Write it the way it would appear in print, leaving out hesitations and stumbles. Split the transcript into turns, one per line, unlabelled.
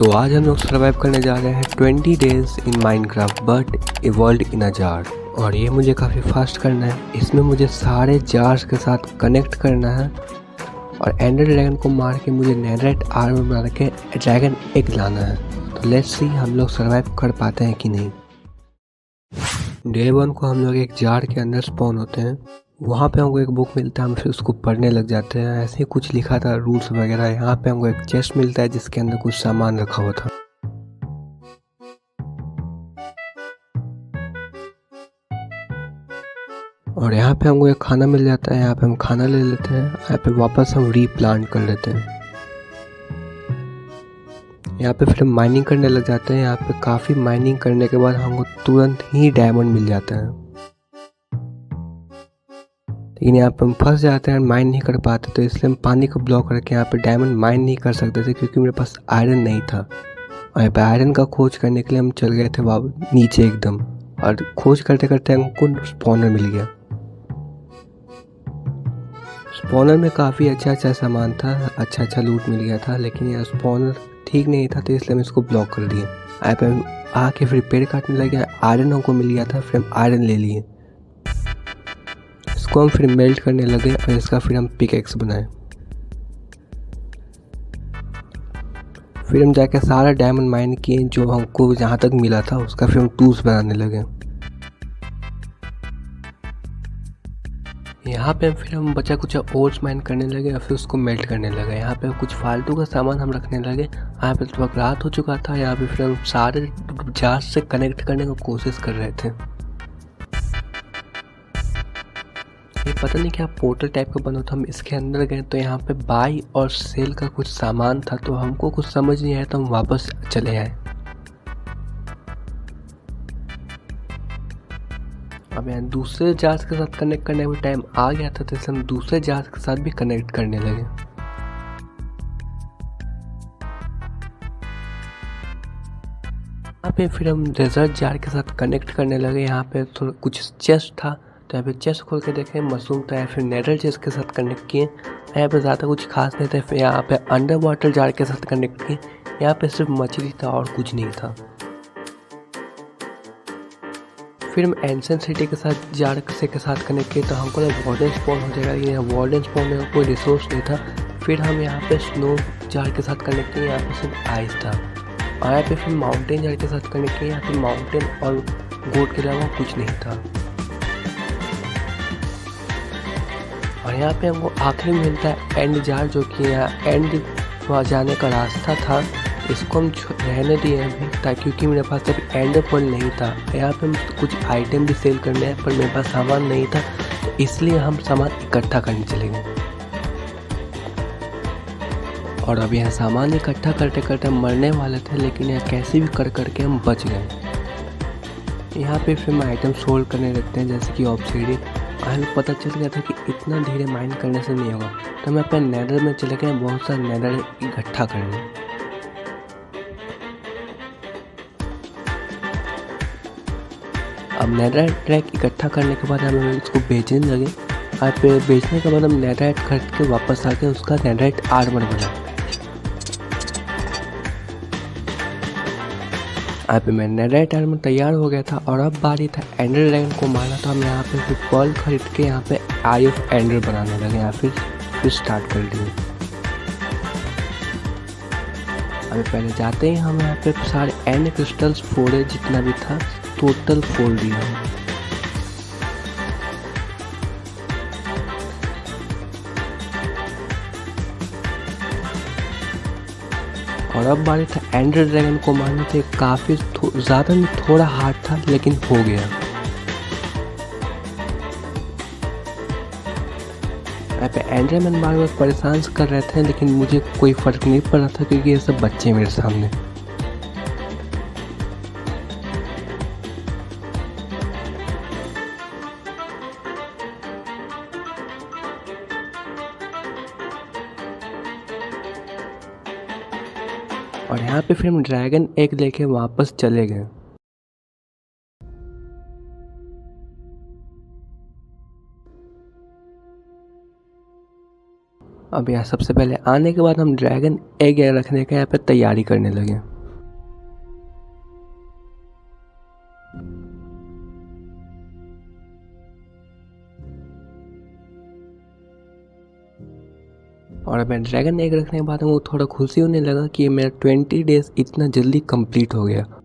तो आज हम लोग सर्वाइव करने जा रहे हैं 20 days in Minecraft but evolve in a jar. और ये मुझे काफ़ी फास्ट करना है। इसमें मुझे सारे जार्स के साथ कनेक्ट करना है और एंडर ड्रैगन को मार के मुझे नेदरराइट आर्मर बना के ड्रैगन एग लाना है। तो लेट्स सी हम लोग सर्वाइव कर पाते हैं कि नहीं। डे 1 को हम लोग एक जार के अंदर स्पॉन होते हैं। वहाँ पे हमको एक बुक मिलता है, हम फिर उसको पढ़ने लग जाते हैं। ऐसे ही कुछ लिखा था रूल्स वगैरह। यहाँ पे हमको एक चेस्ट मिलता है जिसके अंदर कुछ सामान रखा हुआ था। और यहाँ पे हमको एक खाना मिल जाता है। यहाँ पे हम खाना ले लेते हैं। यहाँ पे वापस हम रीप्लांट कर लेते हैं। यहाँ पे फिर हम माइनिंग करने लग जाते हैं। यहाँ पे काफ़ी माइनिंग करने के बाद हमको तुरंत ही डायमंड मिल जाता है। लेकिन यहाँ पे हम फंस जाते हैं, माइन नहीं कर पाते, तो इसलिए हम पानी को ब्लॉक करके यहाँ पे डायमंड माइन नहीं कर सकते थे क्योंकि मेरे पास आयरन नहीं था। और यहाँ पे आयरन का खोज करने के लिए हम चल गए थे नीचे एकदम। और खोज करते करते हमको स्पॉनर मिल गया। स्पॉनर में काफ़ी अच्छा सामान था, अच्छा लूट मिल गया था। लेकिन यह स्पॉनर ठीक नहीं था तो इसलिए हम इसको ब्लॉक कर दिए। यहाँ पे हम आके फिर पेड़ काटने लगे। आयरन हमको मिल गया था, फिर हम आयरन ले लिए। इसको हम फिर मेल्ट करने लगे और इसका फिर हम पिकैक्स बनाए। फिर हम जाके सारा डायमंड माइन किए जो हमको जहाँ तक मिला था उसका फिर हम टूल्स बनाने लगे। यहाँ पे फिर हम बचा कुछ ओर्स माइन करने लगे और फिर उसको मेल्ट करने लगे। यहाँ पे कुछ फालतू का सामान हम रखने लगे। यहाँ पे थोड़ा रात हो चुका था। यहाँ पे फिर हम सारे जार से कनेक्ट करने की कोशिश कर रहे थे। ये पता नहीं क्या पोर्टल टाइप का बना था। हम इसके अंदर गए तो यहाँ पे बाई और सेल का कुछ सामान था, तो हमको कुछ समझ नहीं आया तो हम वापस चले आए। अब यहाँ दूसरे जार्स के साथ कनेक्ट करने में टाइम आ गया था, तो इसलिए हम दूसरे जार्स के साथ भी कनेक्ट करने लगे। यहाँ पे फिर हम डेजर्ट जार के साथ कनेक्ट करने लगे। यहाँ पे थोड़ा कुछ चेस्ट था, तो यहाँ पे चेस्ट खोल के देखें मशरूम था। फिर नेदर चेस्ट के साथ कनेक्ट किए। यहाँ पे ज़्यादा कुछ खास नहीं था। फिर यहाँ पे अंडर वाटर जार के साथ कनेक्ट किए। यहाँ पे सिर्फ मछली था और कुछ नहीं था। फिर हम एंशिएंट सिटी के साथ जार के साथ कनेक्ट किए, तो हमको वार्डन स्पॉन हो जाएगा। लेकिन यहाँ वार्डन स्पॉन में कोई रिसोर्स नहीं था। फिर हम यहाँ पे स्नो जार के साथ कनेक्ट किए। यहाँ पे सिर्फ आइस था। और यहाँ पे फिर माउंटेन जार के साथ कनेक्ट किए। यहाँ पे माउंटेन और गोट के अलावा कुछ नहीं था। और यहाँ पे हमको आखिरी में मिलता है एंड जार, जो कि यहाँ एंड जाने का रास्ता था। इसको हम रहने दिए अभी ताकि, क्योंकि मेरे पास अभी एंड पर्ल नहीं था। यहाँ पे हम कुछ आइटम भी सेल करने हैं पर मेरे पास सामान नहीं था, तो इसलिए हम सामान इकट्ठा करने चले गए। और अब यहाँ सामान इकट्ठा करते करते हम मरने वाले थे, लेकिन यहाँ कैसे भी कर हम बच गए। यहाँ पे फिर हम आइटम सोल्व करने लगते हैं, जैसे कि ऑब्सीडियन। हमें पता चल गया था कि इतना धीरे माइन करने से नहीं होगा, तो हम अपने नेदर में चले गए बहुत सारे नेदर इकट्ठा करने। अब नेदराइट ट्रैक इकट्ठा करने के बाद हम इसको बेचने लगे। यहाँ पे बेचने के बाद हम नेदराइट खरीद के वापस आके उसका नेदराइट आर्मर बना। यहाँ पे मेरा नेदराइट आर्मर तैयार हो गया था। और अब बारी था एंडर ड्रैगन को मारना। तो हम यहाँ पे फिर पर्ल खरीद के यहाँ पे आई ऑफ एंडर बनाने लगे। यहाँ फिर स्टार्ट कर दिए। अभी पहले जाते ही हम यहाँ पे सारे एंड क्रिस्टल्स फोड़े, जितना भी था टोटल फोड़ दिया। और अब बारी था एंडर ड्रैगन को मारने थे। काफ़ी ज़्यादा नहीं, थोड़ा हार्ड था लेकिन हो गया। यहाँ पे एंडरमैन बार बार परेशान कर रहे थे, लेकिन मुझे कोई फ़र्क नहीं पड़ रहा था क्योंकि ये सब बच्चे मेरे सामने। और यहाँ पे फिर हम ड्रैगन एग लेके वापस चले गए। अब यहाँ सबसे पहले आने के बाद हम ड्रैगन एग रखने का यहाँ पे तैयारी करने लगे। और मैं ड्रैगन एग रखने के बाद वो थोड़ा खुशी होने लगा कि मेरा 20 डेज इतना जल्दी कंप्लीट हो गया।